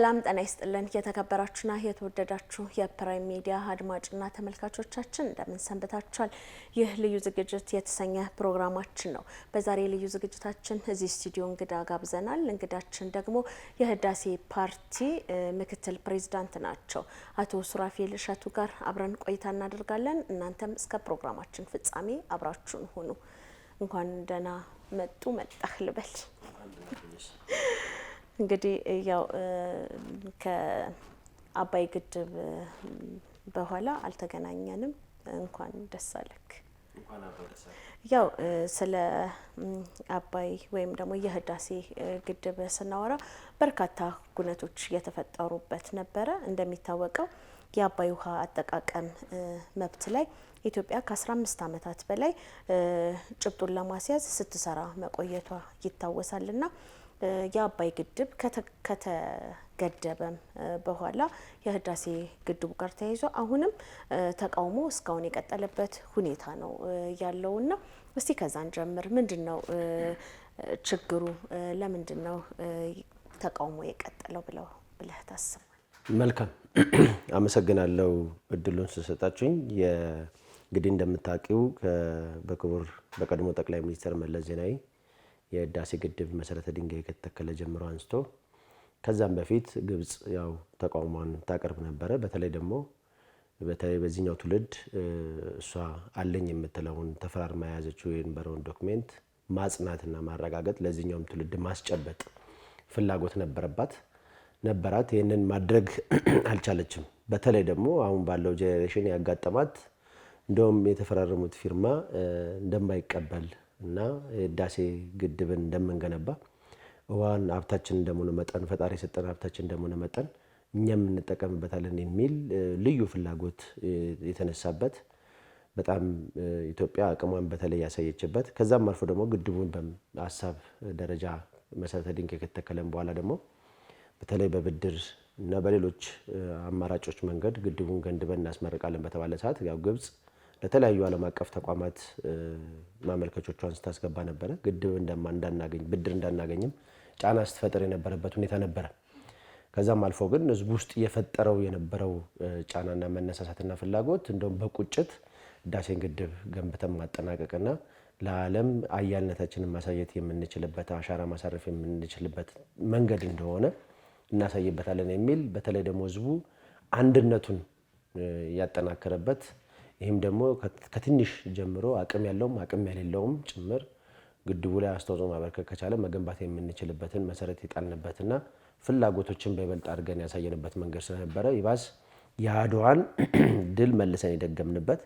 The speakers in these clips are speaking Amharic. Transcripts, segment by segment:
ሰላም ጤና ይስጥልን የተከበራችሁና የተወደዳችሁ የፕራይም ሚዲያ አድማጭና ተመልካቾቻችን እንደምን ሰንብታችኋል? ይህ ልዩ ዝግጅት የተሰኘ ፕሮግራማችን ነው። በዛሬ ልዩ ዝግጅታችን እዚህ ስቱዲዮ እንግዳ ጋብዘናል። እንግዳችን ደግሞ የህዳሴ ፓርቲ ምክትል ፕሬዝዳንት ናቸው። አቶ ሱራፌል እሸቱ ጋር አብረን ቆይታ እናደርጋለን። እናንተም እስከ ፕሮግራማችን ፍጻሜ አብራችሁን ሁኑ። እንኳን ደህና መጡ መጣህ ልበል። እንግዲህ ያው ከአባይ ግድብ በኋላ አልተገናኘንም። እንኳን ደስ አለክ። ያው ስለ አባይ ወይም ደግሞ የህዳሴ ግድብ ስናወራ በርካታ ጉነቶች የተፈጠሩበት ነበረ። እንደሚታወቀው የአባይ ውሃ አጠቃቀም መብት ላይ ኢትዮጵያ ከ15 ዓመታት በላይ ጭብጡን ለማስያዝ ስትሰራ መቆየቷ ይታወሳልና የአባይ ግድብ ከተገደበም በኋላ የህዳሴ ግድቡ ጋር ተያይዞ አሁንም ተቃውሞ እስካሁን የቀጠለበት ሁኔታ ነው ያለውና እስቲ ከዛን ጀምር። ምንድነው ችግሩ? ለምንድነው ተቃውሞ የቀጠለው ብለህ ታስባለህ? መልካም አመሰግናለሁ እድሉን ስለሰጣችሁኝ። እንግዲህ እንደምታውቂው በክቡር በቀድሞ ጠቅላይ ሚኒስትር መለስ ዜናዊ የህዳሴ ግድብ መሰረተ ድንጋይ ከተተከለ ጀምሮ አንስቶ ከዛም በፊት ግብጽ ያው ተቃውሟን ታቀርብ ነበረ። በተለይ በዚህኛው ትውልድ እሷ አለኝ የምትለውን ተፈራርማ የያዘችው የነበረውን ዶክሜንት ማጽናትና ማረጋገጥ ለዚህኛውም ትውልድ ማስጨበጥ ፍላጎት ነበራት። ይህንን ማድረግ አልቻለችም። በተለይ ደግሞ አሁን ባለው ጄኔሬሽን ያጋጠማት እንደውም የተፈራረሙት ፊርማ እንደማይቀበል እና የህዳሴ ግድብን እንደምንገነባ ውሃን ሀብታችን እንደሆነ መጠን ፈጣሪ የሰጠን ሀብታችን እንደሆነ መጠን እኛም እንጠቀምበታለን የሚል ልዩ ፍላጎት የተነሳበት በጣም ኢትዮጵያ አቅሟን በተለይ ያሳየችበት ከዛም አልፎ ደግሞ ግድቡን በሀሳብ ደረጃ መሰረተ ድንጋይ ከተተከለን በኋላ ደግሞ በተለይ በብድር እና በሌሎች አማራጮች መንገድ ግድቡን ገንድበን እናስመርቃለን በተባለ ሰዓት ያው ግብጽ ለተለያዩ ዓለም አቀፍ ተቋማት ማመልከቾቿን ስታስገባ ነበረ። ግድብ ብድር እንዳናገኝም ጫና ስትፈጥር የነበረበት ሁኔታ ነበረ። ከዛም አልፎ ግን ህዝብ ውስጥ የፈጠረው የነበረው ጫናና መነሳሳትና ፍላጎት እንደውም በቁጭት ህዳሴን ግድብ ገንብተን ማጠናቀቅና ለዓለም አያልነታችንን ማሳየት የምንችልበት አሻራ ማሳረፍ የምንችልበት መንገድ እንደሆነ እናሳይበታለን የሚል በተለይ ደግሞ ህዝቡ አንድነቱን ያጠናከረበት ይህም ደግሞ ከትንሽ ጀምሮ አቅም ያለውም አቅም የሌለውም ጭምር ግድቡ ላይ አስተዋጽኦ ማበርከት ከቻለ መገንባት የምንችልበትን መሰረት የጣልንበትና ፍላጎቶችን በይበልጥ አድርገን ያሳየንበት መንገድ ስለነበረ ይባስ የአድዋን ድል መልሰን የደገምንበት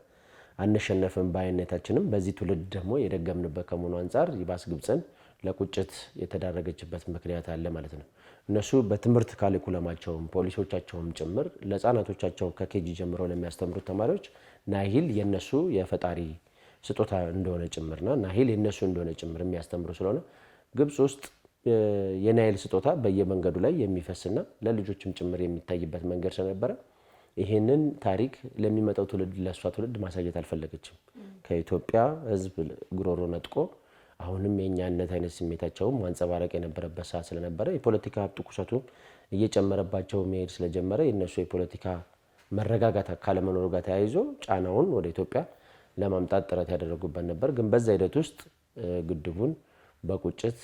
አንሸነፍም ባይነታችንም በዚህ ትውልድ ደግሞ የደገምንበት ከመሆኑ አንፃር ይባስ ግብጽን ለቁጭት የተዳረገችበት ምክንያት አለ ማለት ነው። እነሱ በትምህርት ካሪኩለማቸውም ፖሊሲዎቻቸውም ጭምር ለህፃናቶቻቸው ከኬጂ ጀምሮ ለሚያስተምሩት ተማሪዎች ናይል የነሱ የፈጣሪ ስጦታ እንደሆነ ጭምርና ናይል የነሱ እንደሆነ ጭምር የሚያስተምሩ ስለሆነ ግብጽ ውስጥ የናይል ስጦታ በየመንገዱ ላይ የሚፈስና ለልጆችም ጭምር የሚታይበት መንገድ ስለነበረ ይሄንን ታሪክ ለሚመጣው ትውልድ ለሷ ትውልድ ማሳየት አልፈለገችም። ከኢትዮጵያ ህዝብ ጉሮሮ ነጥቆ አሁንም የኛነት አይነት ስሜታቸውን ማንጸባረቅ የነበረበት ሰዓት ስለነበረ የፖለቲካ ሀብት እየጨመረባቸው መሄድ ስለጀመረ የነሱ የፖለቲካ መረጋጋት ካለመኖር ጋር ተያይዞ ጫናውን ወደ ኢትዮጵያ ለማምጣት ጥረት ያደረጉበት ነበር። ግን በዛ ሂደት ውስጥ ግድቡን በቁጭት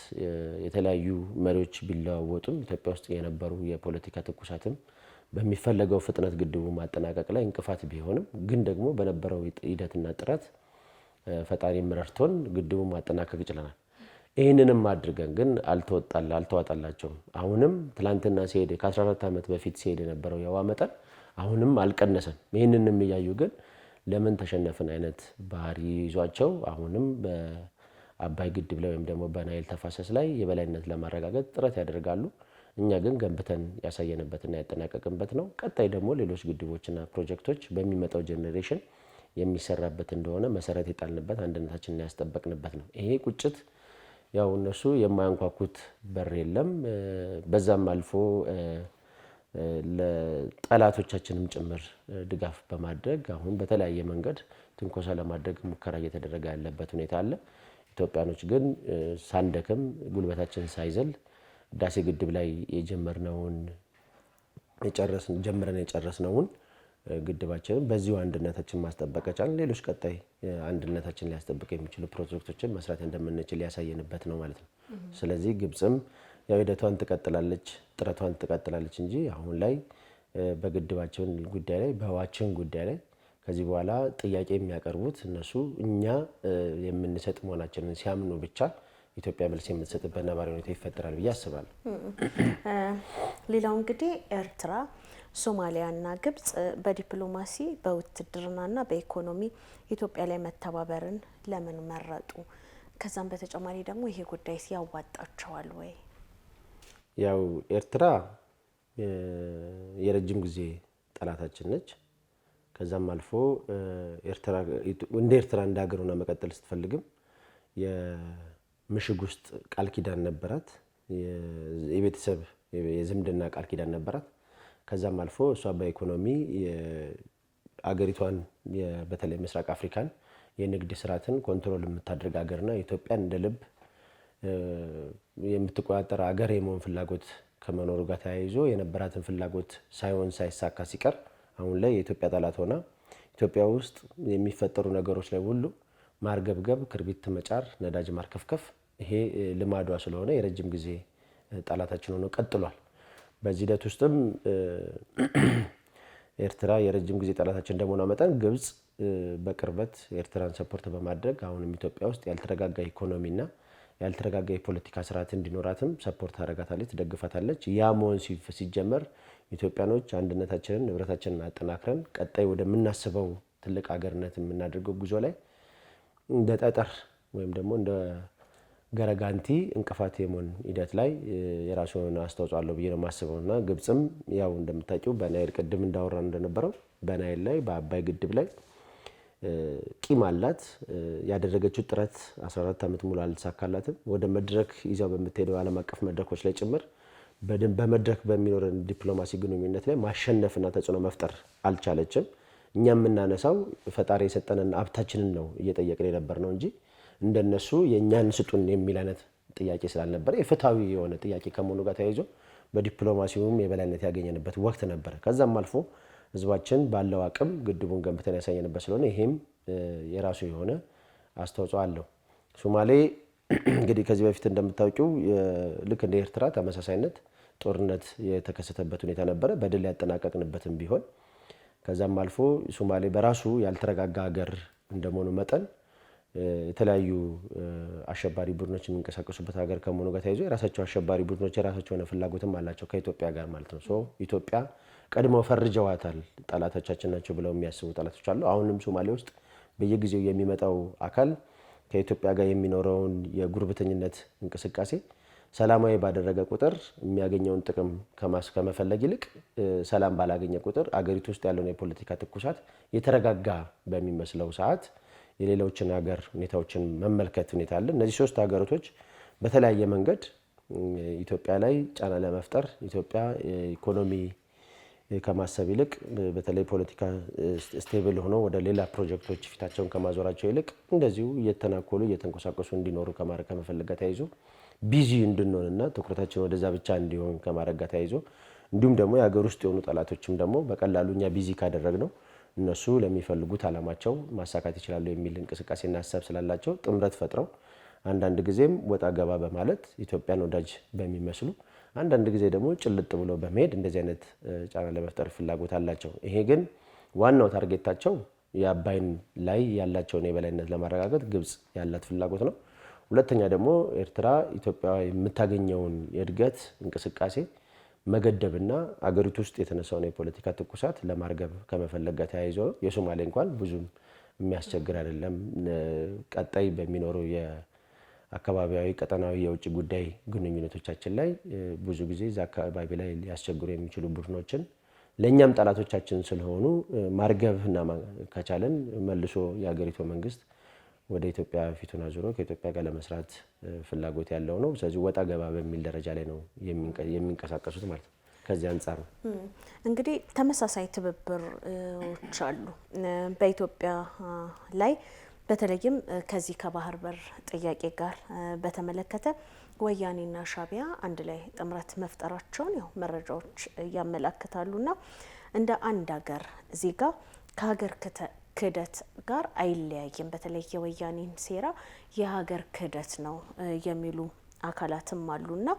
የተለያዩ መሪዎች ቢለዋወጡም ኢትዮጵያ ውስጥ የነበሩ የፖለቲካ ትኩሳትም በሚፈለገው ፍጥነት ግድቡ ማጠናቀቅ ላይ እንቅፋት ቢሆንም ግን ደግሞ በነበረው ሂደትና ጥረት ፈጣሪ ምረርቶን ግድቡን ማጠናቀቅ ይችላል። ይሄንንም አድርገን ግን አልተዋጣላቸውም። አሁንም ትላንትና ሲሄድ ከ14 ዓመት በፊት ሲሄድ የነበረው የውሃ መጠን አሁንም አልቀነሰም። ይሄንንም እያዩ ግን ለምን ተሸነፍን አይነት ባህሪ ይዟቸው አሁንም በአባይ ግድብ ላይ ወይም ደግሞ በናይል ተፋሰስ ላይ የበላይነት ለማረጋገጥ ጥረት ያደርጋሉ። እኛ ግን ገንብተን ያሳየንበትና ያጠናቀቅንበት ነው። ቀጣይ ደግሞ ሌሎች ግድቦችና ፕሮጀክቶች በሚመጣው ጄኔሬሽን የሚሰራበት እንደሆነ መሰረት የጣልንበት አንድነታችንን ያስጠበቅንበት ነው። ይሄ ቁጭት ያው እነሱ የማያንኳኩት በር የለም። በዛም አልፎ ለጠላቶቻችንም ጭምር ድጋፍ በማድረግ አሁን በተለያየ መንገድ ትንኮሳ ለማድረግ ሙከራ እየተደረገ ያለበት ሁኔታ አለ። ኢትዮጵያኖች ግን ሳንደክም ጉልበታችን ሳይዘል ህዳሴ ግድብ ላይ የጀመርነውን ጀምረን የጨረስነውን ግድባችንን በዚሁ አንድነታችን ማስጠበቅ ቻልን። ሌሎች ቀጣይ አንድነታችን ሊያስጠብቅ የሚችሉ ፕሮጀክቶችን መስራት እንደምንችል ያሳየንበት ነው ማለት ነው። ስለዚህ ግብጽም ያው ሂደቷን ትቀጥላለች፣ ጥረቷን ትቀጥላለች እንጂ አሁን ላይ በግድባችን ጉዳይ ላይ በውሃችን ጉዳይ ላይ ከዚህ በኋላ ጥያቄ የሚያቀርቡት እነሱ እኛ የምንሰጥ መሆናችንን ሲያምኑ ብቻ ኢትዮጵያ መልስ የምትሰጥበት ነባራዊ ሁኔታ ይፈጠራል ብዬ አስባለሁ። ሌላው እንግዲህ ኤርትራ፣ ሶማሊያና ግብጽ በዲፕሎማሲ በውትድርናና በኢኮኖሚ ኢትዮጵያ ላይ መተባበርን ለምን መረጡ? ከዛም በተጨማሪ ደግሞ ይሄ ጉዳይ ያዋጣቸዋል ወይ? ያው ኤርትራ የረጅም ጊዜ ጠላታችን ነች። ከዛም አልፎ እንደ ኤርትራ እንደ ሀገር ሆና መቀጠል ስትፈልግም የምሽግ ውስጥ ቃል ኪዳን ነበራት፣ የቤተሰብ የዝምድና ቃል ኪዳን ነበራት። ከዛም አልፎ እሷ በኢኮኖሚ አገሪቷን በተለይ ምስራቅ አፍሪካን የንግድ ስርዓትን ኮንትሮል የምታደርግ ሀገርና ኢትዮጵያን እንደ ልብ የምትቆጣጠር ሀገር የመሆን ፍላጎት ከመኖሩ ጋር ተያይዞ የነበራትን ፍላጎት ሳይሳካ ሲቀር አሁን ላይ የኢትዮጵያ ጠላት ሆና ኢትዮጵያ ውስጥ የሚፈጠሩ ነገሮች ላይ ሁሉ ማርገብገብ፣ ክርቢት መጫር፣ ነዳጅ ማርከፍከፍ ይሄ ልማዷ ስለሆነ የረጅም ጊዜ ጠላታችን ሆኖ ቀጥሏል። በዚህ ሂደት ውስጥም ኤርትራ የረጅም ጊዜ ጠላታችን እንደመሆኗ መጠን ግብጽ በቅርበት ኤርትራን ሰፖርት በማድረግ አሁንም ኢትዮጵያ ውስጥ ያልተረጋጋ ኢኮኖሚና ያልተረጋጋ የፖለቲካ ስርዓት እንዲኖራትም ሰፖርት ታደርጋታለች፣ ትደግፋታለች። ያ መሆን ሲጀመር ኢትዮጵያኖች አንድነታችንን ንብረታችንን አጠናክረን ቀጣይ ወደምናስበው ትልቅ ሀገርነት የምናደርገው ጉዞ ላይ እንደ ጠጠር ወይም ደግሞ እንደ ገረጋንቲ እንቅፋት የመሆን ሂደት ላይ የራሱ የሆነ አስተዋጽኦ አለው ብዬ ነው የማስበው እና ግብጽም ያው እንደምታውቂው በናይል ቅድም እንዳወራን እንደነበረው በናይል ላይ በአባይ ግድብ ላይ ቂም አላት። ያደረገችው ጥረት 14 ዓመት ሙሉ አልተሳካላትም። ወደ መድረክ ይዛው በምትሄደው ዓለም አቀፍ መድረኮች ላይ ጭምር በመድረክ በሚኖረን ዲፕሎማሲ ግንኙነት ላይ ማሸነፍና ተጽዕኖ መፍጠር አልቻለችም። እኛ የምናነሳው ፈጣሪ የሰጠንን ሀብታችንን ነው እየጠየቅን የነበር ነው እንጂ እንደነሱ የእኛን ስጡን የሚል አይነት ጥያቄ ስላልነበረ የፍትሃዊ የሆነ ጥያቄ ከመሆኑ ጋር ተያይዞ በዲፕሎማሲውም የበላይነት ያገኘንበት ወቅት ነበረ። ከዛም አልፎ ህዝባችን ባለው አቅም ግድቡን ገንብተን ያሳየንበት ስለሆነ ይሄም የራሱ የሆነ አስተዋጽኦ አለው። ሶማሌ እንግዲህ ከዚህ በፊት እንደምታውቂው ልክ እንደ ኤርትራ ተመሳሳይነት ጦርነት የተከሰተበት ሁኔታ ነበረ፣ በድል ያጠናቀቅንበትም ቢሆን ከዛም አልፎ ሶማሌ በራሱ ያልተረጋጋ ሀገር እንደመሆኑ መጠን የተለያዩ አሸባሪ ቡድኖች የሚንቀሳቀሱበት ሀገር ከመሆኑ ጋር ተያይዞ የራሳቸው አሸባሪ ቡድኖች የራሳቸው የሆነ ፍላጎትም አላቸው ከኢትዮጵያ ጋር ማለት ነው። ኢትዮጵያ ቀድመው ፈርጀዋታል፣ ጠላቶቻችን ናቸው ብለው የሚያስቡ ጠላቶች አሉ። አሁንም ሶማሌ ውስጥ በየጊዜው የሚመጣው አካል ከኢትዮጵያ ጋር የሚኖረውን የጉርብተኝነት እንቅስቃሴ ሰላማዊ ባደረገ ቁጥር የሚያገኘውን ጥቅም ከመፈለግ ይልቅ ሰላም ባላገኘ ቁጥር አገሪቱ ውስጥ ያለውን የፖለቲካ ትኩሳት የተረጋጋ በሚመስለው ሰዓት የሌሎችን ሀገር ሁኔታዎችን መመልከት ሁኔታ አለ። እነዚህ ሶስት ሀገሮች በተለያየ መንገድ ኢትዮጵያ ላይ ጫና ለመፍጠር ኢትዮጵያ ኢኮኖሚ ከማሰብ ይልቅ በተለይ ፖለቲካ ስቴብል ሆኖ ወደ ሌላ ፕሮጀክቶች ፊታቸውን ከማዞራቸው ይልቅ እንደዚሁ እየተናኮሉ እየተንቀሳቀሱ እንዲኖሩ ከመፈለግ ጋር ተያይዞ ቢዚ እንድንሆንና ትኩረታችን ወደዛ ብቻ እንዲሆን ከማድረግ ጋር ተያይዞ እንዲሁም ደግሞ የሀገር ውስጥ የሆኑ ጠላቶችም ደግሞ በቀላሉ እኛ ቢዚ ካደረግነው እነሱ ለሚፈልጉት አላማቸው ማሳካት ይችላሉ የሚል እንቅስቃሴና ሀሳብ ስላላቸው ጥምረት ፈጥረው አንዳንድ ጊዜም ወጣ ገባ በማለት ኢትዮጵያን ወዳጅ በሚመስሉ አንዳንድ ጊዜ ደግሞ ጭልጥ ብሎ በመሄድ እንደዚህ አይነት ጫና ለመፍጠር ፍላጎት አላቸው። ይሄ ግን ዋናው ታርጌታቸው የአባይን ላይ ያላቸውን የበላይነት ለማረጋገጥ ግብጽ ያላት ፍላጎት ነው። ሁለተኛ ደግሞ ኤርትራ ኢትዮጵያ የምታገኘውን የእድገት እንቅስቃሴ መገደብና አገሪቱ ውስጥ የተነሳውን የፖለቲካ ትኩሳት ለማርገብ ከመፈለግ ጋር ተያይዞ ነው። የሶማሌ እንኳን ብዙም የሚያስቸግር አይደለም። ቀጣይ በሚኖረው የአካባቢያዊ ቀጠናዊ የውጭ ጉዳይ ግንኙነቶቻችን ላይ ብዙ ጊዜ እዛ አካባቢ ላይ ሊያስቸግሩ የሚችሉ ቡድኖችን ለእኛም ጠላቶቻችን ስለሆኑ ማርገብና ከቻለን መልሶ የሀገሪቱ መንግስት ወደ ኢትዮጵያ ፊቱን አዙሮ ከኢትዮጵያ ጋር ለመስራት ፍላጎት ያለው ነው። ስለዚህ ወጣ ገባ በሚል ደረጃ ላይ ነው የሚንቀሳቀሱት ማለት ነው። ከዚህ አንጻር ነው እንግዲህ ተመሳሳይ ትብብሮች አሉ። በኢትዮጵያ ላይ በተለይም ከዚህ ከባህር በር ጥያቄ ጋር በተመለከተ ወያኔና ሻዕቢያ አንድ ላይ ጥምረት መፍጠራቸውን ያው መረጃዎች ያመላክታሉና እንደ አንድ ሀገር ዜጋ ከሀገር ክህደት ጋር አይለያይም። በተለይ የወያኔን ሴራ የሀገር ክህደት ነው የሚሉ አካላትም አሉና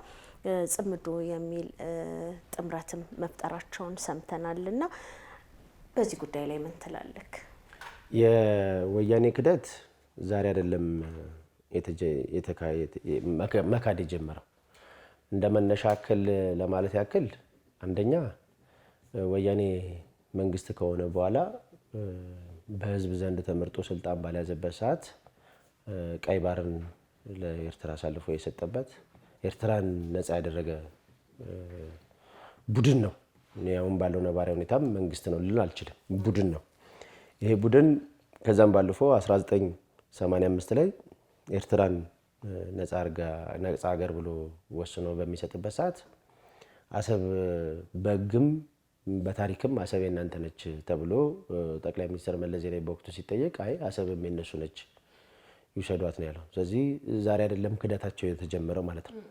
ጽምዶ የሚል ጥምረትም መፍጠራቸውን ሰምተናልና በዚህ ጉዳይ ላይ ምን ትላለክ? የወያኔ ክህደት ዛሬ አይደለም መካድ የጀመረው። እንደ መነሻ ያክል ለማለት ያክል አንደኛ ወያኔ መንግስት ከሆነ በኋላ በህዝብ ዘንድ ተመርጦ ስልጣን ባልያዘበት ሰዓት ቀይ ባህርን ለኤርትራ አሳልፎ የሰጠበት ኤርትራን ነፃ ያደረገ ቡድን ነው። አሁን ባለው ነባራዊ ሁኔታም መንግስት ነው ልል አልችልም፣ ቡድን ነው። ይሄ ቡድን ከዛም ባለፈ 1985 ላይ ኤርትራን ነፃ ሀገር ብሎ ወስኖ በሚሰጥበት ሰዓት አሰብ በህግም በታሪክም አሰብ የእናንተ ነች ተብሎ ጠቅላይ ሚኒስትር መለስ ዜናዊ በወቅቱ ሲጠየቅ አይ አሰብም የነሱ ነች ይውሰዷት ነው ያለው። ስለዚህ ዛሬ አይደለም ክህደታቸው የተጀመረው ማለት ነው።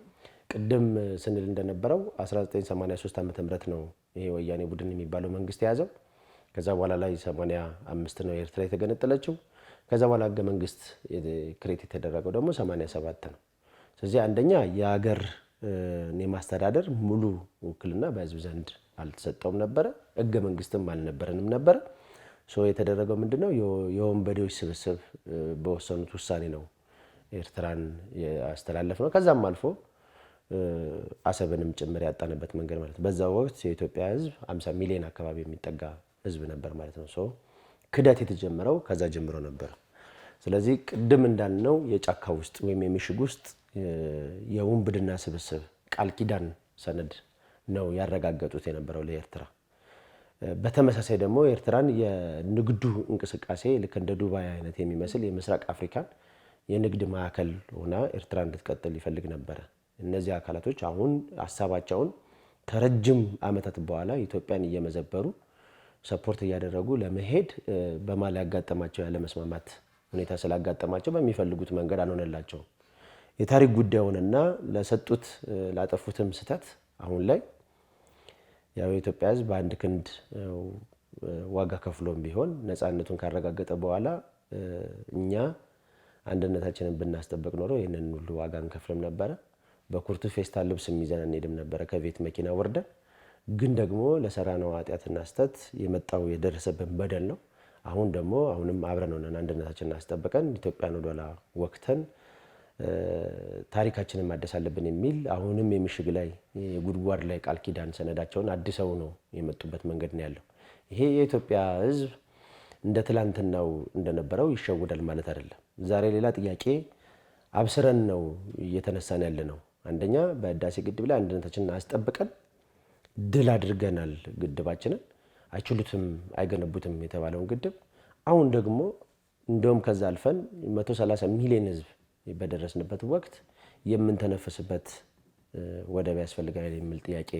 ቅድም ስንል እንደነበረው 1983 ዓ.ም ነው ይሄ ወያኔ ቡድን የሚባለው መንግስት የያዘው። ከዛ በኋላ ላይ 85 ነው ኤርትራ የተገነጠለችው። ከዛ በኋላ ህገ መንግስት ክሬት የተደረገው ደግሞ 87 ነው። ስለዚህ አንደኛ የሀገር የማስተዳደር ሙሉ ውክልና በህዝብ ዘንድ አልተሰጠውም ነበረ፣ ህገ መንግስትም አልነበረንም ነበረ። የተደረገው ምንድነው? የወንበዴዎች ስብስብ በወሰኑት ውሳኔ ነው ኤርትራን ያስተላለፍ ነው። ከዛም አልፎ አሰብንም ጭምር ያጣንበት መንገድ ማለት ነው። በዛ ወቅት የኢትዮጵያ ህዝብ 50 ሚሊዮን አካባቢ የሚጠጋ ህዝብ ነበር ማለት ነው። ክህደት የተጀመረው ከዛ ጀምሮ ነበር። ስለዚህ ቅድም እንዳልነው የጫካ ውስጥ ወይም የምሽግ ውስጥ የውንብድና ስብስብ ቃል ኪዳን ሰነድ ነው ያረጋገጡት የነበረው ለኤርትራ። በተመሳሳይ ደግሞ ኤርትራን የንግዱ እንቅስቃሴ ልክ እንደ ዱባይ አይነት የሚመስል የምስራቅ አፍሪካን የንግድ ማዕከል ሆና ኤርትራ እንድትቀጥል ይፈልግ ነበረ። እነዚህ አካላቶች አሁን ሀሳባቸውን ከረጅም ዓመታት በኋላ ኢትዮጵያን እየመዘበሩ ሰፖርት እያደረጉ ለመሄድ በማል ያጋጠማቸው ያለመስማማት ሁኔታ ስላጋጠማቸው በሚፈልጉት መንገድ አልሆነላቸውም። የታሪክ ጉዳዩንና ለሰጡት ላጠፉትም ስህተት አሁን ላይ ያው የኢትዮጵያ ህዝብ በአንድ ክንድ ዋጋ ከፍሎም ቢሆን ነፃነቱን ካረጋገጠ በኋላ እኛ አንድነታችንን ብናስጠብቅ ኖሮ ይህንን ሁሉ ዋጋ እንከፍልም ነበረ። በኩርቱ ፌስታል ልብስ የሚይዘን እንሄድም ነበረ ከቤት መኪና ወርደን። ግን ደግሞ ለሰራነው ኃጢአትና ስህተት የመጣው የደረሰብን በደል ነው። አሁን ደግሞ አሁንም አብረን ሆነን አንድነታችንን አስጠብቀን ኢትዮጵያን ወደኋላ ወቅተን ታሪካችንን ማደስ አለብን የሚል አሁንም የምሽግ ላይ የጉድጓድ ላይ ቃል ኪዳን ሰነዳቸውን አድሰው ነው የመጡበት መንገድ ነው ያለው። ይሄ የኢትዮጵያ ህዝብ እንደ ትላንትናው እንደነበረው ይሸወዳል ማለት አይደለም። ዛሬ ሌላ ጥያቄ አብስረን ነው እየተነሳን ያለ ነው። አንደኛ በህዳሴ ግድብ ላይ አንድነታችንን አስጠብቀን ድል አድርገናል ግድባችንን። አይችሉትም አይገነቡትም የተባለውን ግድብ አሁን ደግሞ እንደውም ከዛ አልፈን 130 ሚሊዮን ህዝብ በደረስንበት ወቅት የምንተነፍስበት ወደብ ያስፈልጋል የሚል ጥያቄ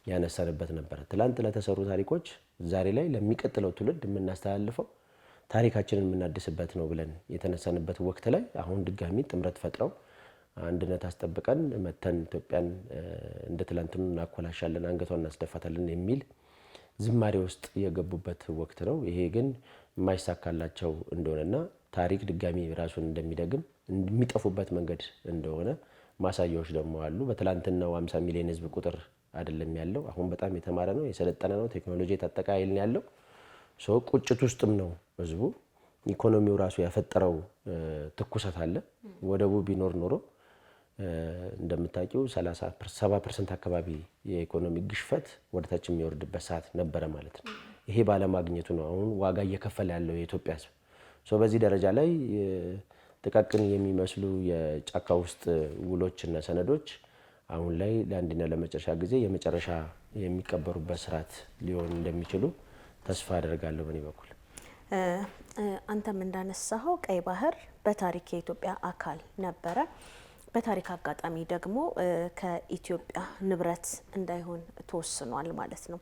ያነሳንበት ነበር። ትላንት ለተሰሩ ታሪኮች ዛሬ ላይ ለሚቀጥለው ትውልድ የምናስተላልፈው ታሪካችንን የምናድስበት ነው ብለን የተነሳንበት ወቅት ላይ አሁን ድጋሚ ጥምረት ፈጥረው አንድነት አስጠብቀን መተን ኢትዮጵያን እንደ ትላንትኑ እናኮላሻለን፣ አንገቷን እናስደፋታለን የሚል ዝማሬ ውስጥ የገቡበት ወቅት ነው። ይሄ ግን የማይሳካላቸው እንደሆነና ታሪክ ድጋሚ ራሱን እንደሚደግም የሚጠፉበት መንገድ እንደሆነ ማሳያዎች ደግሞ አሉ። በትላንትናው 50 ሚሊዮን ህዝብ ቁጥር አይደለም ያለው። አሁን በጣም የተማረ ነው፣ የሰለጠነ ነው፣ ቴክኖሎጂ የታጠቀ ኃይል ነው ያለው። ቁጭት ውስጥም ነው ህዝቡ። ኢኮኖሚው ራሱ ያፈጠረው ትኩሳት አለ። ወደቡ ቢኖር ኖሮ እንደምታውቂው 70% አካባቢ የኢኮኖሚ ግሽፈት ወደታች የሚወርድበት ሰዓት ነበረ ማለት ነው። ይሄ ባለማግኘቱ ነው አሁን ዋጋ እየከፈለ ያለው የኢትዮጵያ ህዝብ። በዚህ ደረጃ ላይ ጥቃቅን የሚመስሉ የጫካ ውስጥ ውሎችና ሰነዶች አሁን ላይ ለአንድና ለመጨረሻ ጊዜ የመጨረሻ የሚቀበሩበት ስርዓት ሊሆን እንደሚችሉ ተስፋ አደርጋለሁ በእኔ በኩል። አንተም እንዳነሳኸው ቀይ ባህር በታሪክ የኢትዮጵያ አካል ነበረ። በታሪክ አጋጣሚ ደግሞ ከኢትዮጵያ ንብረት እንዳይሆን ተወስኗል ማለት ነው።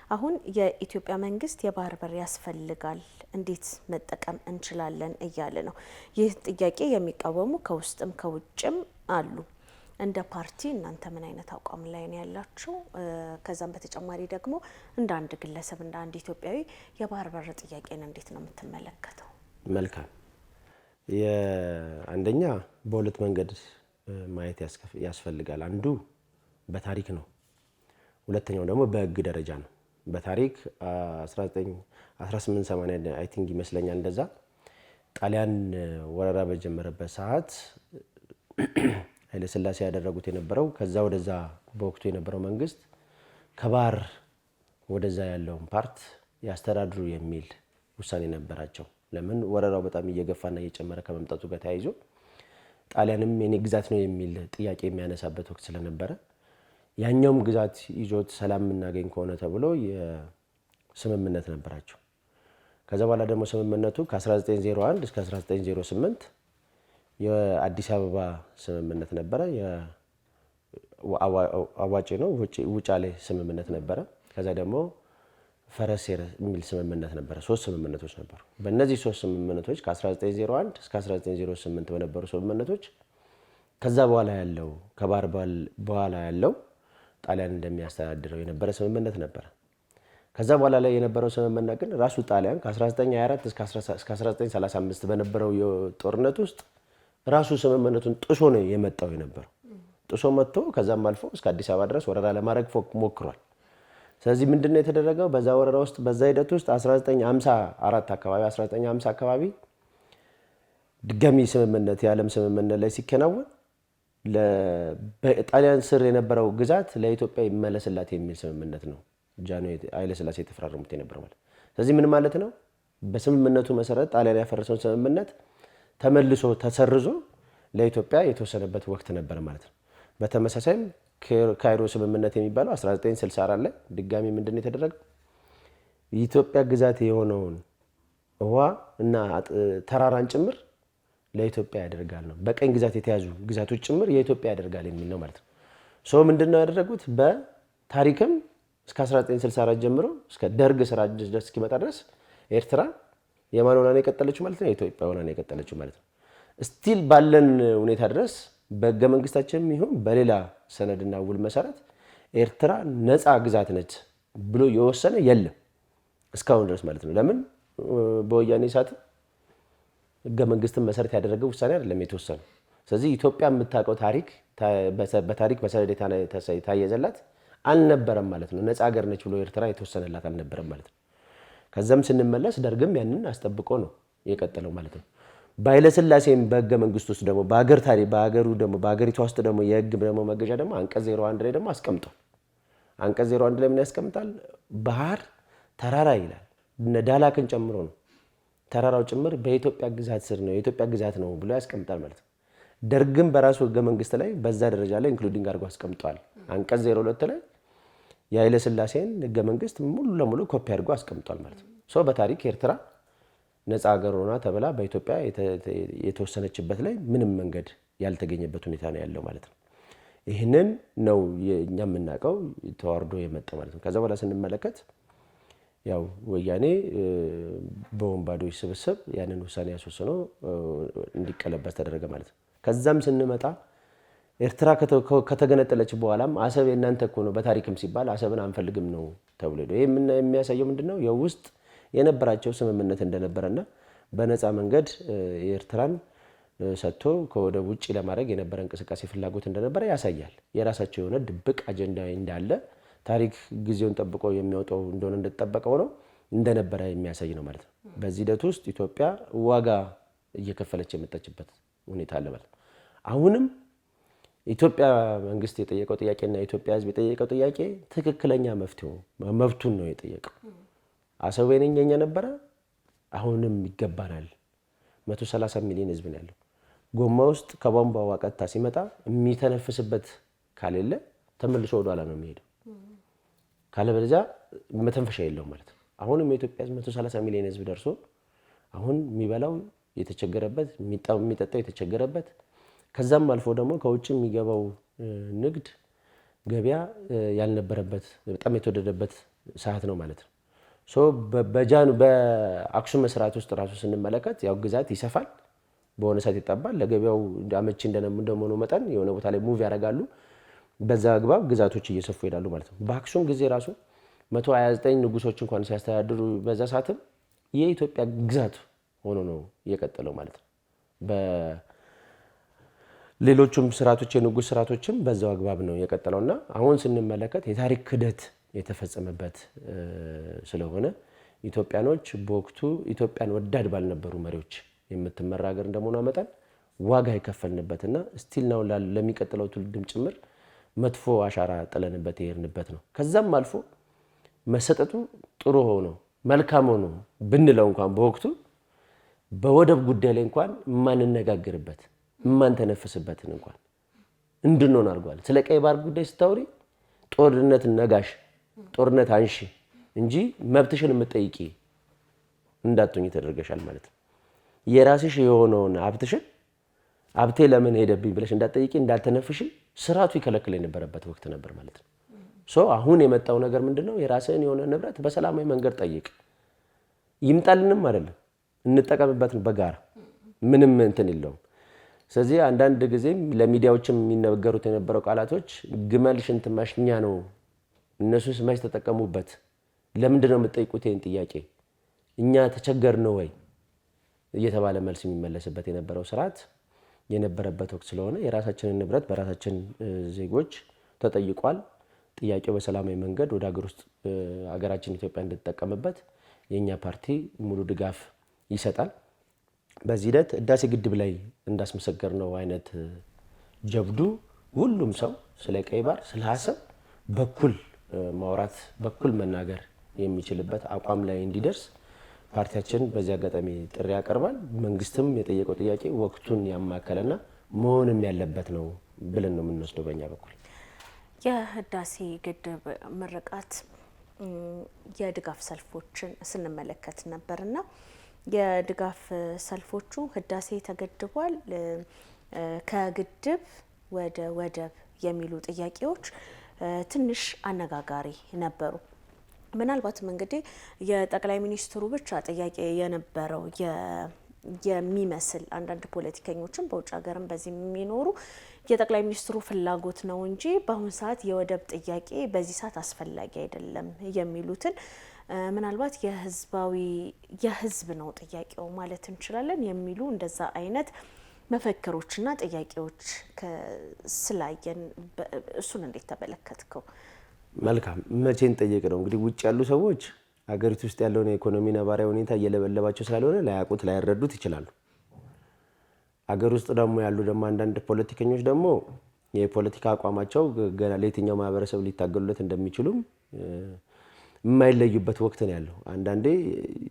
አሁን የኢትዮጵያ መንግስት የባህር በር ያስፈልጋል፣ እንዴት መጠቀም እንችላለን እያለ ነው። ይህ ጥያቄ የሚቃወሙ ከውስጥም ከውጭም አሉ። እንደ ፓርቲ እናንተ ምን አይነት አቋም ላይ ነው ያላችሁ? ከዛም በተጨማሪ ደግሞ እንደ አንድ ግለሰብ እንደ አንድ ኢትዮጵያዊ የባህር በር ጥያቄን እንዴት ነው የምትመለከተው? መልካም። አንደኛ በሁለት መንገድ ማየት ያስፈልጋል። አንዱ በታሪክ ነው፣ ሁለተኛው ደግሞ በህግ ደረጃ ነው። በታሪክ 1880 አይ ቲንክ ይመስለኛል እንደዛ ጣሊያን ወረራ በጀመረበት ሰዓት ኃይለ ሥላሴ ያደረጉት የነበረው ከዛ ወደዛ በወቅቱ የነበረው መንግስት ከባህር ወደዛ ያለውን ፓርት ያስተዳድሩ የሚል ውሳኔ ነበራቸው። ለምን ወረራው በጣም እየገፋና እየጨመረ ከመምጣቱ ጋር ተያይዞ ጣሊያንም የኔ ግዛት ነው የሚል ጥያቄ የሚያነሳበት ወቅት ስለነበረ ያኛውም ግዛት ይዞት ሰላም የምናገኝ ከሆነ ተብሎ የስምምነት ነበራቸው። ከዛ በኋላ ደግሞ ስምምነቱ ከ1901 እስከ 1908 የአዲስ አበባ ስምምነት ነበረ። አዋጭ ነው ውጫሌ ስምምነት ነበረ። ከዛ ደግሞ ፈረሴር የሚል ስምምነት ነበረ። 3 ስምምነቶች ነበሩ። በእነዚህ 3 ስምምነቶች ከ1901 እስከ 1908 በነበሩ ስምምነቶች ከዛ በኋላ ያለው ከባህር በኋላ ያለው ጣሊያን እንደሚያስተዳድረው የነበረ ስምምነት ነበረ። ከዛ በኋላ ላይ የነበረው ስምምነት ግን ራሱ ጣሊያን ከ1924 እስከ 1935 በነበረው ጦርነት ውስጥ ራሱ ስምምነቱን ጥሶ ነው የመጣው የነበረው። ጥሶ መጥቶ ከዛም አልፎ እስከ አዲስ አበባ ድረስ ወረራ ለማድረግ ሞክሯል። ስለዚህ ምንድነው የተደረገው? በዛ ወረራ ውስጥ በዛ ሂደት ውስጥ 1954 አካባቢ 1950 አካባቢ ድጋሚ ስምምነት የዓለም ስምምነት ላይ ሲከናወን በጣሊያን ስር የነበረው ግዛት ለኢትዮጵያ ይመለስላት የሚል ስምምነት ነው ጃንሆይ ኃይለ ሥላሴ የተፈራረሙት የነበረው ማለት። ስለዚህ ምን ማለት ነው? በስምምነቱ መሰረት ጣሊያን ያፈረሰውን ስምምነት ተመልሶ ተሰርዞ ለኢትዮጵያ የተወሰነበት ወቅት ነበር ማለት ነው። በተመሳሳይም ካይሮ ስምምነት የሚባለው 1964 ላይ ድጋሚ ምንድነው የተደረገው? የኢትዮጵያ ግዛት የሆነውን ውሃ እና ተራራን ጭምር ለኢትዮጵያ ያደርጋል ነው። በቀኝ ግዛት የተያዙ ግዛቶች ጭምር የኢትዮጵያ ያደርጋል የሚል ነው ማለት ነው። ምንድነው ያደረጉት? በታሪክም እስከ 1964 ጀምሮ እስከ ደርግ ስራ ድረስ እስኪመጣ ድረስ ኤርትራ የማን ሆና ነው የቀጠለችው ማለት ነው? የኢትዮጵያ ሆና ነው የቀጠለችው ማለት ነው። ስቲል ባለን ሁኔታ ድረስ በህገ መንግስታችንም ይሁን በሌላ ሰነድና ውል መሰረት ኤርትራ ነፃ ግዛት ነች ብሎ የወሰነ የለም እስካሁን ድረስ ማለት ነው። ለምን? በወያኔ ሰዓት ህገ መንግስትን መሰረት ያደረገ ውሳኔ አይደለም የተወሰነው። ስለዚህ ኢትዮጵያ የምታውቀው ታሪክ በታሪክ መሰረት የታየዘላት አልነበረም ማለት ነው። ነፃ ሀገር ነች ብሎ ኤርትራ የተወሰነላት አልነበረም ማለት ነው። ከዛም ስንመለስ ደርግም ያንን አስጠብቆ ነው የቀጠለው ማለት ነው። በኃይለ ሥላሴም በህገ መንግስት ውስጥ ደግሞ በሀገር ታሪክ በሀገሪቷ ውስጥ ደግሞ የህግ ደግሞ መገዣ ደግሞ አንቀጽ 01 ላይ ደግሞ አስቀምጧል። አንቀጽ 01 ላይ ምን ያስቀምጣል? ባህር ተራራ ይላል። እነ ዳላክን ጨምሮ ነው ተራራው ጭምር በኢትዮጵያ ግዛት ስር ነው የኢትዮጵያ ግዛት ነው ብሎ ያስቀምጣል ማለት ነው። ደርግም በራሱ ህገ መንግስት ላይ በዛ ደረጃ ላይ ኢንክሉዲንግ አድርጎ አስቀምጧል። አንቀጽ 02 ላይ የኃይለ ሥላሴን ህገ መንግስት ሙሉ ለሙሉ ኮፒ አድርጎ አስቀምጧል ማለት ነው። በታሪክ ኤርትራ ነፃ ሀገር ሆና ተብላ በኢትዮጵያ የተወሰነችበት ላይ ምንም መንገድ ያልተገኘበት ሁኔታ ነው ያለው ማለት ነው። ይህንን ነው እኛ የምናውቀው ተዋርዶ የመጣ ማለት ነው። ከዛ በኋላ ስንመለከት ያው ወያኔ በወንባዶች ስብስብ ያንን ውሳኔ ያስወሰኖ እንዲቀለበስ ተደረገ ማለት ነው። ከዛም ስንመጣ ኤርትራ ከተገነጠለች በኋላም አሰብ የእናንተ እኮ ነው በታሪክም ሲባል አሰብን አንፈልግም ነው ተብሎ ይሄ የሚያሳየው ምንድነው? የውስጥ የነበራቸው ስምምነት እንደነበረና በነፃ መንገድ የኤርትራን ሰጥቶ ከወደብ ውጭ ለማድረግ የነበረ እንቅስቃሴ ፍላጎት እንደነበረ ያሳያል። የራሳቸው የሆነ ድብቅ አጀንዳ እንዳለ ታሪክ ጊዜውን ጠብቆ የሚያወጣው እንደሆነ እንደተጠበቀው ነው እንደነበረ የሚያሳይ ነው ማለት ነው። በዚህ ሂደት ውስጥ ኢትዮጵያ ዋጋ እየከፈለች የመጣችበት ሁኔታ አለ ማለት ነው። አሁንም ኢትዮጵያ መንግስት የጠየቀው ጥያቄና የኢትዮጵያ ሕዝብ የጠየቀው ጥያቄ ትክክለኛ መብቱን ነው የጠየቀው። አሰብ የኛ ነበረ፣ አሁንም ይገባናል። 130 ሚሊዮን ሕዝብ ነው ያለው። ጎማ ውስጥ ከቧንቧ ውሃ ቀጥታ ሲመጣ የሚተነፍስበት ካሌለ ተመልሶ ወደኋላ ነው የሚሄደው። ካለበለዚያ መተንፈሻ የለውም ማለት ነው። አሁንም የኢትዮጵያ ሕዝብ 130 ሚሊዮን ሕዝብ ደርሶ አሁን የሚበላው የተቸገረበት፣ የሚጠጣው የተቸገረበት፣ ከዛም አልፎ ደግሞ ከውጭ የሚገባው ንግድ ገበያ ያልነበረበት በጣም የተወደደበት ሰዓት ነው ማለት ነው። በአክሱም ስርዓት ውስጥ ራሱ ስንመለከት ያው ግዛት ይሰፋል፣ በሆነ ሰዓት ይጠባል። ለገበያው አመቺ እንደመሆኑ መጠን የሆነ ቦታ ላይ ሙቭ ያደርጋሉ። በዛ አግባብ ግዛቶች እየሰፉ ይሄዳሉ ማለት ነው። በአክሱም ጊዜ ራሱ 129 ንጉሶች እንኳን ሲያስተዳድሩ በዛ ሰዓትም የኢትዮጵያ ግዛት ሆኖ ነው የቀጠለው ማለት ነው። በሌሎቹም ስርዓቶች የንጉስ ስርዓቶችም በዛው አግባብ ነው የቀጠለውና አሁን ስንመለከት የታሪክ ክደት የተፈጸመበት ስለሆነ ኢትዮጵያኖች በወቅቱ ኢትዮጵያን ወዳድ ባልነበሩ መሪዎች የምትመራ ሀገር እንደመሆኗ መጠን ዋጋ የከፈልንበትና ስቲል ነው ለሚቀጥለው ትውልድም ጭምር መጥፎ አሻራ ጥለንበት የሄድንበት ነው። ከዛም አልፎ መሰጠቱ ጥሩ ሆኖ መልካም ሆኖ ብንለው እንኳን በወቅቱ በወደብ ጉዳይ ላይ እንኳን የማንነጋገርበት የማንተነፍስበትን እንኳን እንድንሆን አድርጓል። ስለ ቀይ ባህር ጉዳይ ስታወሪ ጦርነት ነጋሽ፣ ጦርነት አንሺ እንጂ መብትሽን የምትጠይቂ እንዳትሆኝ ተደርገሻል ማለት ነው። የራስሽ የሆነውን ሀብትሽን ሀብቴ ለምን ሄደብኝ ብለሽ እንዳትጠይቂ እንዳልተነፍሽ ስርዓቱ ይከለክል የነበረበት ወቅት ነበር ማለት ነው። አሁን የመጣው ነገር ምንድነው? የራስህን የሆነ ንብረት በሰላማዊ መንገድ ጠይቅ። ይምጣልንም አይደለም እንጠቀምበት በጋራ ምንም እንትን የለውም። ስለዚህ አንዳንድ ጊዜም ለሚዲያዎችም የሚነገሩት የነበረው ቃላቶች ግመል ሽንት ማሽኛ ነው፣ እነሱ ስማሽ ተጠቀሙበት፣ ለምንድን ነው የምትጠይቁት ይህን ጥያቄ፣ እኛ ተቸገር ነው ወይ እየተባለ መልስ የሚመለስበት የነበረው ስርዓት የነበረበት ወቅት ስለሆነ የራሳችንን ንብረት በራሳችን ዜጎች ተጠይቋል። ጥያቄው በሰላማዊ መንገድ ወደ ሀገር ውስጥ ሀገራችን ኢትዮጵያ እንድትጠቀምበት የኛ ፓርቲ ሙሉ ድጋፍ ይሰጣል። በዚህ ሂደት ህዳሴ ግድብ ላይ እንዳስመሰገርነው አይነት ጀብዱ ሁሉም ሰው ስለ ቀይ ባህር ስለ ሀሳብ በኩል ማውራት በኩል መናገር የሚችልበት አቋም ላይ እንዲደርስ ፓርቲያችን በዚህ አጋጣሚ ጥሪ ያቀርባል። መንግስትም የጠየቀው ጥያቄ ወቅቱን ያማከለና መሆንም ያለበት ነው ብለን ነው የምንወስደው በእኛ በኩል። የህዳሴ ግድብ ምርቃት የድጋፍ ሰልፎችን ስንመለከት ነበርና የድጋፍ ሰልፎቹ ህዳሴ ተገድቧል፣ ከግድብ ወደ ወደብ የሚሉ ጥያቄዎች ትንሽ አነጋጋሪ ነበሩ። ምናልባትም እንግዲህ የጠቅላይ ሚኒስትሩ ብቻ ጥያቄ የነበረው የሚመስል አንዳንድ ፖለቲከኞችም በውጭ ሀገርም በዚህ የሚኖሩ የጠቅላይ ሚኒስትሩ ፍላጎት ነው እንጂ በአሁኑ ሰዓት የወደብ ጥያቄ በዚህ ሰዓት አስፈላጊ አይደለም የሚሉትን ምናልባት የህዝብ ነው ጥያቄው ማለት እንችላለን የሚሉ እንደዛ አይነት መፈክሮችና ጥያቄዎች ስላየን እሱን እንዴት ተመለከትከው? መልካም መቼን ጠየቅ ነው እንግዲህ ውጭ ያሉ ሰዎች ሀገሪቱ ውስጥ ያለውን የኢኮኖሚ ነባራዊ ሁኔታ እየለበለባቸው ስላልሆነ ላያውቁት ላይረዱት ይችላሉ። ሀገር ውስጥ ደግሞ ያሉ አንዳንድ ፖለቲከኞች ደግሞ የፖለቲካ አቋማቸው ገና ለየትኛው ማህበረሰብ ሊታገሉለት እንደሚችሉም የማይለዩበት ወቅት ነው ያለው። አንዳንዴ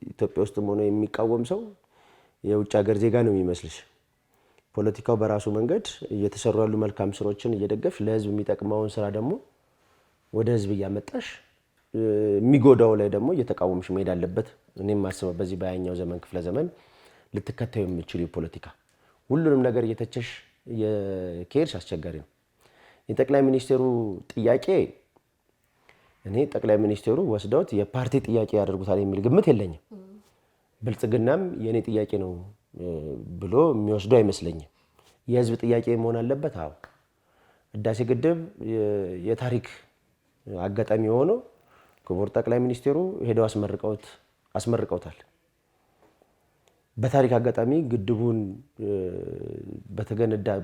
ኢትዮጵያ ውስጥም ሆኖ የሚቃወም ሰው የውጭ ሀገር ዜጋ ነው የሚመስልሽ። ፖለቲካው በራሱ መንገድ እየተሰሩ ያሉ መልካም ስራዎችን እየደገፍሽ ለህዝብ የሚጠቅመውን ስራ ደግሞ ወደ ህዝብ እያመጣሽ የሚጎዳው ላይ ደግሞ እየተቃወምሽ መሄድ አለበት። እኔም ማስበው በዚህ በያኛው ዘመን ክፍለ ዘመን ልትከታዩ የምትችሉ የፖለቲካ ሁሉንም ነገር እየተቸሽ የኬርሽ አስቸጋሪ ነው። የጠቅላይ ሚኒስቴሩ ጥያቄ እኔ ጠቅላይ ሚኒስቴሩ ወስደውት የፓርቲ ጥያቄ ያደርጉታል የሚል ግምት የለኝም። ብልጽግናም የኔ ጥያቄ ነው ብሎ የሚወስደው አይመስለኝም። የህዝብ ጥያቄ መሆን አለበት። አዎ ህዳሴ ግድብ የታሪክ አጋጣሚ ሆኖ ክቡር ጠቅላይ ሚኒስቴሩ ሄደው አስመርቀውታል። በታሪክ አጋጣሚ ግድቡን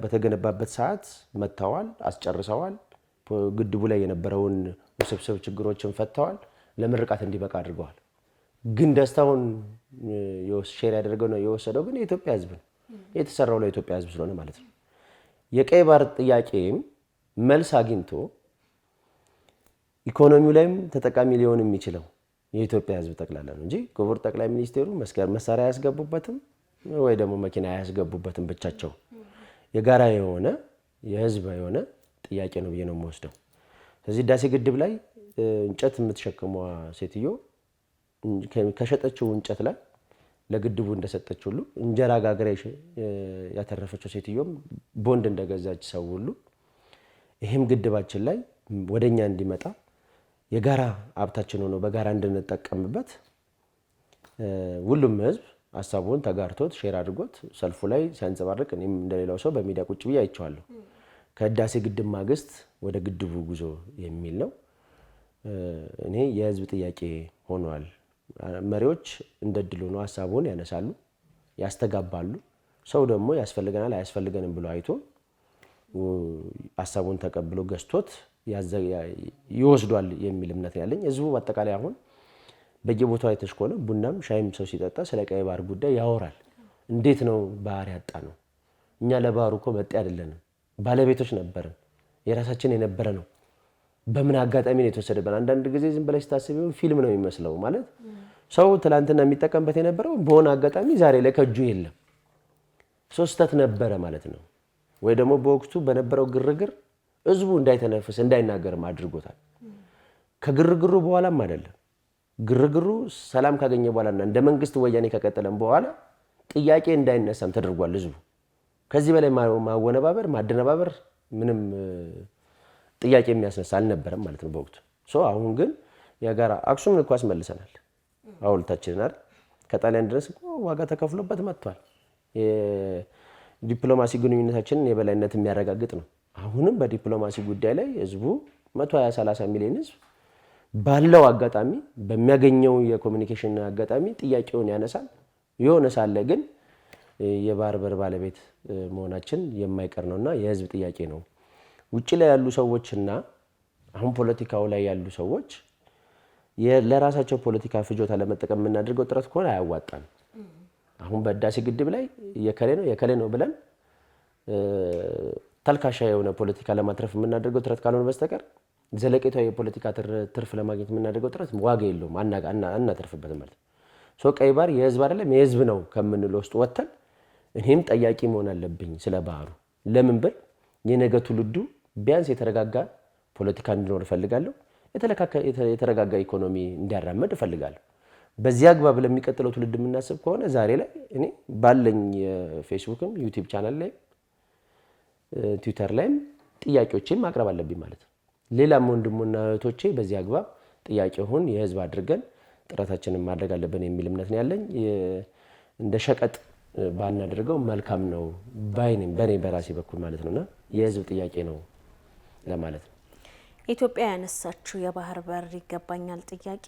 በተገነባበት ሰዓት መጥተዋል፣ አስጨርሰዋል። ግድቡ ላይ የነበረውን ውስብስብ ችግሮችን ፈተዋል፣ ለምርቃት እንዲበቃ አድርገዋል። ግን ደስታውን ሼር ያደረገው ነው የወሰደው ግን የኢትዮጵያ ህዝብ ነው። የተሰራው ለኢትዮጵያ ህዝብ ስለሆነ ማለት ነው። የቀይ ባህር ጥያቄም መልስ አግኝቶ ኢኮኖሚው ላይም ተጠቃሚ ሊሆን የሚችለው የኢትዮጵያ ህዝብ ጠቅላላ ነው እንጂ ክቡር ጠቅላይ ሚኒስቴሩ መሳሪያ አያስገቡበትም ወይ ደግሞ መኪና አያስገቡበትም። ብቻቸው የጋራ የሆነ የህዝብ የሆነ ጥያቄ ነው ብዬ ነው የምወስደው። ስለዚህ ህዳሴ ግድብ ላይ እንጨት የምትሸክመዋ ሴትዮ ከሸጠችው እንጨት ላይ ለግድቡ እንደሰጠች ሁሉ እንጀራ ጋግራ ያተረፈችው ሴትዮም ቦንድ እንደገዛች ሰው ሁሉ ይሄም ግድባችን ላይ ወደኛ እንዲመጣ የጋራ ሀብታችን ሆኖ በጋራ እንድንጠቀምበት ሁሉም ህዝብ ሀሳቡን ተጋርቶት ሼር አድርጎት ሰልፉ ላይ ሲያንጸባርቅ እኔም እንደሌላው ሰው በሚዲያ ቁጭ ብዬ አይቼዋለሁ። ከህዳሴ ግድብ ማግስት ወደ ግድቡ ጉዞ የሚል ነው። እኔ የህዝብ ጥያቄ ሆኗል። መሪዎች እንደ ድል ሆኖ ሀሳቡን ያነሳሉ፣ ያስተጋባሉ። ሰው ደግሞ ያስፈልገናል አያስፈልገንም ብሎ አይቶ ሀሳቡን ተቀብሎ ገዝቶት ይወስዷል የሚል እምነት ያለኝ። ህዝቡ በአጠቃላይ አሁን በየቦታው አይተሽ ከሆነ ቡናም ሻይም ሰው ሲጠጣ ስለ ቀይ ባህር ጉዳይ ያወራል። እንዴት ነው ባህር ያጣ ነው? እኛ ለባህሩ እኮ መጤ አይደለንም፣ ባለቤቶች ነበርን፣ የራሳችን የነበረ ነው። በምን አጋጣሚ ነው የተወሰደብን? አንዳንድ ጊዜ ዝም ብለሽ ታስቢው ፊልም ነው የሚመስለው። ማለት ሰው ትላንትና የሚጠቀምበት የነበረው በሆነ አጋጣሚ ዛሬ ላይ ከእጁ የለም። ስህተት ነበረ ማለት ነው። ወይ ደግሞ በወቅቱ በነበረው ግርግር ህዝቡ እንዳይተነፍስ እንዳይናገርም አድርጎታል። ከግርግሩ በኋላም አይደለም፣ ግርግሩ ሰላም ካገኘ በኋላና እንደ መንግስት ወያኔ ከቀጠለም በኋላ ጥያቄ እንዳይነሳም ተደርጓል። ህዝቡ ከዚህ በላይ ማወነባበር ማደነባበር ምንም ጥያቄ የሚያስነሳ አልነበረም ማለት ነው በወቅቱ። አሁን ግን የጋራ አክሱምን እኮ አስመልሰናል። ሐውልታችንን አይደል ከጣሊያን ድረስ እኮ ዋጋ ተከፍሎበት መጥቷል። የዲፕሎማሲ ግንኙነታችንን የበላይነት የሚያረጋግጥ ነው። አሁንም በዲፕሎማሲ ጉዳይ ላይ ህዝቡ 120-30 ሚሊዮን ህዝብ ባለው አጋጣሚ በሚያገኘው የኮሚኒኬሽን አጋጣሚ ጥያቄውን ያነሳል። የሆነ ሳለ ግን የባህር በር ባለቤት መሆናችን የማይቀር ነውና የህዝብ ጥያቄ ነው። ውጭ ላይ ያሉ ሰዎችና አሁን ፖለቲካው ላይ ያሉ ሰዎች ለራሳቸው ፖለቲካ ፍጆታ ለመጠቀም የምናደርገው ጥረት ከሆነ አያዋጣም። አሁን በህዳሴ ግድብ ላይ የከሌ ነው ብለን ተልካሻ የሆነ ፖለቲካ ለማትረፍ የምናደርገው ጥረት ካልሆነ በስተቀር ዘለቄታዊ የፖለቲካ ትርፍ ለማግኘት የምናደርገው ጥረት ዋጋ የለውም፣ አናተርፍበትም ማለት ነው። ቀይ ባህር የህዝብ አይደለም የህዝብ ነው ከምንለው ውስጥ ወጥተን እኔም ጠያቂ መሆን አለብኝ ስለ ባህሩ። ለምን ብል የነገ ትውልዱ ቢያንስ የተረጋጋ ፖለቲካ እንዲኖር እፈልጋለሁ። የተረጋጋ ኢኮኖሚ እንዲያራመድ እፈልጋለሁ። በዚህ አግባብ ለሚቀጥለው ትውልድ የምናስብ ከሆነ ዛሬ ላይ እኔ ባለኝ ፌስቡክም ዩቲዩብ ቻናል ላይ ትዊተር ላይም ጥያቄዎችን ማቅረብ አለብኝ ማለት ነው። ሌላም ወንድሙና እህቶቼ በዚህ አግባብ ጥያቄውን የህዝብ አድርገን ጥረታችንን ማድረግ አለብን የሚል እምነት ነው ያለኝ። እንደ ሸቀጥ ባናደርገው መልካም ነው ባይኔም በኔ በራሴ በኩል ማለት ነውና የህዝብ ጥያቄ ነው ለማለት ነው። ኢትዮጵያ ያነሳችው የባህር በር ይገባኛል ጥያቄ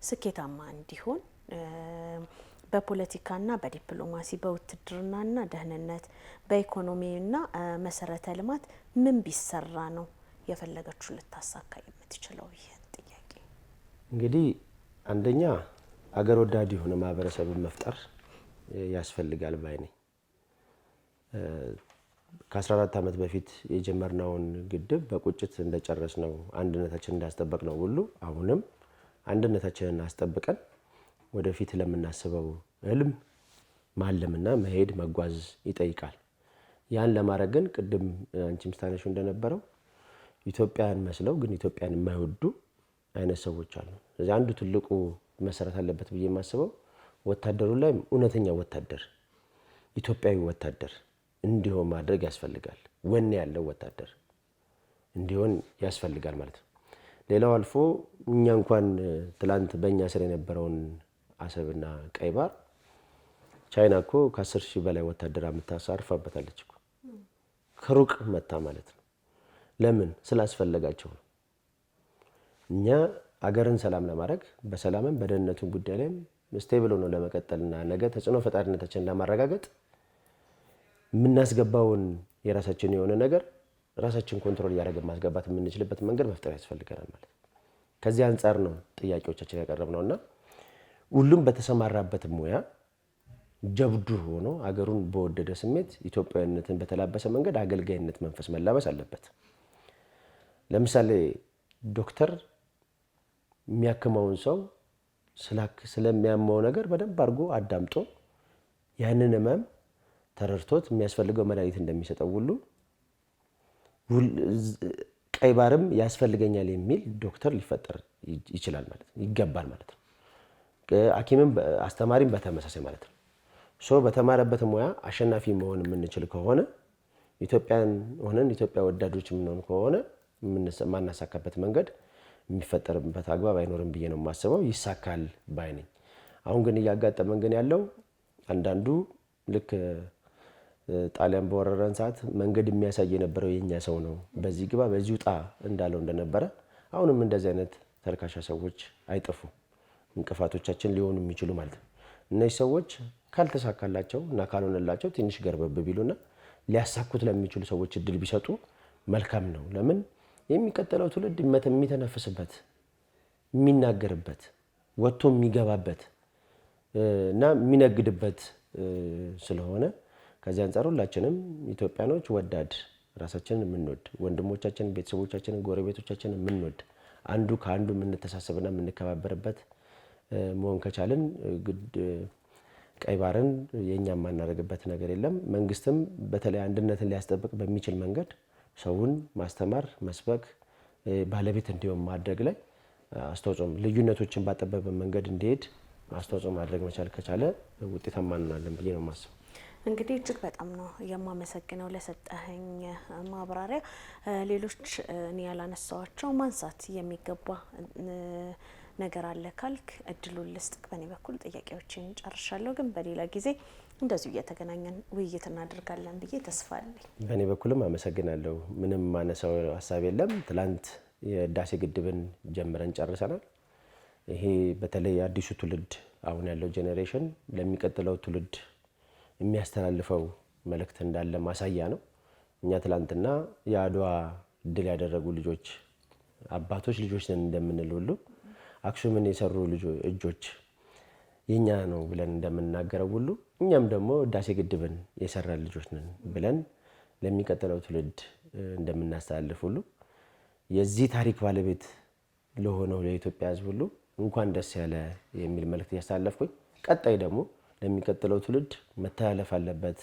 ስኬታማ እንዲሆን በፖለቲካና በዲፕሎማሲ በውትድርናና ደህንነት በኢኮኖሚና መሰረተ ልማት ምን ቢሰራ ነው የፈለገችው ልታሳካ የምትችለው? ይሄን ጥያቄ እንግዲህ አንደኛ አገር ወዳድ የሆነ ማህበረሰብን መፍጠር ያስፈልጋል ባይ ነኝ። ከ14 ዓመት በፊት የጀመርነውን ግድብ በቁጭት እንደጨረስነው አንድነታችንን እንዳስጠበቅነው ሁሉ አሁንም አንድነታችንን አስጠብቀን ወደፊት ለምናስበው ህልም ማለምና መሄድ መጓዝ ይጠይቃል። ያን ለማድረግ ግን ቅድም አንቺም ስታነሺው እንደነበረው ኢትዮጵያን መስለው ግን ኢትዮጵያን የማይወዱ አይነት ሰዎች አሉ። ስለዚህ አንዱ ትልቁ መሰረት አለበት ብዬ የማስበው ወታደሩ ላይ እውነተኛ ወታደር ኢትዮጵያዊ ወታደር እንዲሆን ማድረግ ያስፈልጋል። ወኔ ያለው ወታደር እንዲሆን ያስፈልጋል ማለት ነው። ሌላው አልፎ እኛ እንኳን ትላንት በእኛ ስር የነበረውን አሰብና ቀይ ባህር ቻይና እኮ ከ10,000 በላይ ወታደር አርፋበታለች እኮ ከሩቅ መታ ማለት ነው። ለምን? ስላስፈለጋቸው ነው። እኛ አገርን ሰላም ለማድረግ በሰላምም በደህንነቱን ጉዳይ ላይም ስቴብል ሆኖ ለመቀጠልና ነገ ተጽዕኖ ፈጣሪነታችንን ለማረጋገጥ የምናስገባውን የራሳችን የሆነ ነገር ራሳችን ኮንትሮል እያደረግን ማስገባት የምንችልበት መንገድ መፍጠር ያስፈልገናል ማለት ነው። ከዚህ አንጻር ነው ጥያቄዎቻችን ያቀረብነውና ሁሉም በተሰማራበት ሙያ ጀብዱ ሆኖ አገሩን በወደደ ስሜት ኢትዮጵያዊነትን በተላበሰ መንገድ አገልጋይነት መንፈስ መላበስ አለበት። ለምሳሌ ዶክተር የሚያክመውን ሰው ስለሚያመው ነገር በደንብ አድርጎ አዳምጦ ያንን ህመም ተረድቶት የሚያስፈልገው መድኃኒት እንደሚሰጠው ሁሉ ቀይ ባህርም ያስፈልገኛል የሚል ዶክተር ሊፈጠር ይችላል ማለት ነው፣ ይገባል ማለት ነው። ሐኪምም አስተማሪም በተመሳሳይ ማለት ነው። በተማረበት ሙያ አሸናፊ መሆን የምንችል ከሆነ ኢትዮጵያን ሆነን ኢትዮጵያ ወዳዶች የምንሆን ከሆነ ማናሳካበት መንገድ የሚፈጠርበት አግባብ አይኖርም ብዬ ነው የማስበው። ይሳካል ባይ ነኝ። አሁን ግን እያጋጠመን ግን ያለው አንዳንዱ ልክ ጣሊያን በወረረን ሰዓት መንገድ የሚያሳይ የነበረው የኛ ሰው ነው፣ በዚህ ግባ በዚህ ውጣ እንዳለው እንደነበረ አሁንም እንደዚህ አይነት ተልካሻ ሰዎች አይጠፉ እንቅፋቶቻችን ሊሆኑ የሚችሉ ማለት ነው። እነዚህ ሰዎች ካልተሳካላቸው እና ካልሆነላቸው ትንሽ ገርበብ ቢሉና ሊያሳኩት ለሚችሉ ሰዎች እድል ቢሰጡ መልካም ነው። ለምን የሚቀጥለው ትውልድ የሚተነፍስበት የሚናገርበት ወጥቶ የሚገባበት እና የሚነግድበት ስለሆነ ከዚህ አንፃር ሁላችንም ኢትዮጵያኖች ወዳድ ራሳችንን የምንወድ ወንድሞቻችንን፣ ቤተሰቦቻችንን፣ ጎረቤቶቻችንን የምንወድ አንዱ ከአንዱ የምንተሳሰብና የምንከባበርበት መሆን ከቻልን ቀይ ባህርን የኛ የማናደርግበት ነገር የለም። መንግስትም በተለይ አንድነትን ሊያስጠብቅ በሚችል መንገድ ሰውን ማስተማር፣ መስበክ፣ ባለቤት እንዲሆን ማድረግ ላይ አስተዋጽኦ ልዩነቶችን ባጠበበ መንገድ እንዲሄድ አስተዋጽኦ ማድረግ መቻል ከቻለ ውጤታማ እንሆናለን ብዬ ነው የማስበው። እንግዲህ እጅግ በጣም ነው የማመሰግነው ለሰጠኸኝ ማብራሪያ። ሌሎች እኔ ያላነሳዋቸው ማንሳት የሚገባ ነገር አለ ካልክ እድሉን ልስጥቅ። በእኔ በኩል ጥያቄዎችን ጨርሻለሁ፣ ግን በሌላ ጊዜ እንደዚሁ እየተገናኘን ውይይት እናደርጋለን ብዬ ተስፋ አለኝ። በእኔ በኩልም አመሰግናለሁ። ምንም ማነሳው ሀሳብ የለም። ትላንት የህዳሴ ግድብን ጀምረን ጨርሰናል። ይሄ በተለይ አዲሱ ትውልድ አሁን ያለው ጄኔሬሽን ለሚቀጥለው ትውልድ የሚያስተላልፈው መልእክት እንዳለ ማሳያ ነው። እኛ ትላንትና የአድዋ ድል ያደረጉ ልጆች አባቶች ልጆች ነን እንደምንል ሁሉ አክሱምን የሰሩ እጆች የኛ ነው ብለን እንደምንናገረው ሁሉ እኛም ደግሞ ህዳሴ ግድብን የሰራን ልጆች ነን ብለን ለሚቀጥለው ትውልድ እንደምናስተላልፍ ሁሉ የዚህ ታሪክ ባለቤት ለሆነው ለኢትዮጵያ ሕዝብ ሁሉ እንኳን ደስ ያለ የሚል መልእክት ያስተላለፍኩኝ። ቀጣይ ደግሞ ለሚቀጥለው ትውልድ መተላለፍ አለበት።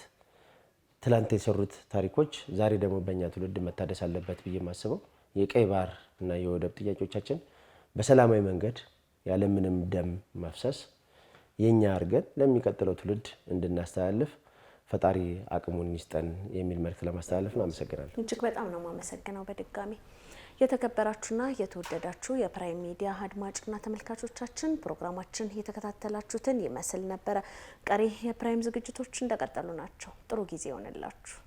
ትላንት የሰሩት ታሪኮች ዛሬ ደግሞ በእኛ ትውልድ መታደስ አለበት ብዬ የማስበው የቀይ ባህር እና የወደብ ጥያቄዎቻችን በሰላማዊ መንገድ ያለምንም ደም መፍሰስ የኛ አድርገን ለሚቀጥለው ትውልድ እንድናስተላልፍ ፈጣሪ አቅሙን ይስጠን የሚል መልእክት ለማስተላለፍ ነው። አመሰግናለሁ። እጅግ በጣም ነው የማመሰግነው። በድጋሚ የተከበራችሁና የተወደዳችሁ የፕራይም ሚዲያ አድማጭና ተመልካቾቻችን ፕሮግራማችን የተከታተላችሁትን ይመስል ነበረ። ቀሪ የፕራይም ዝግጅቶች እንደቀጠሉ ናቸው። ጥሩ ጊዜ ይሆንላችሁ።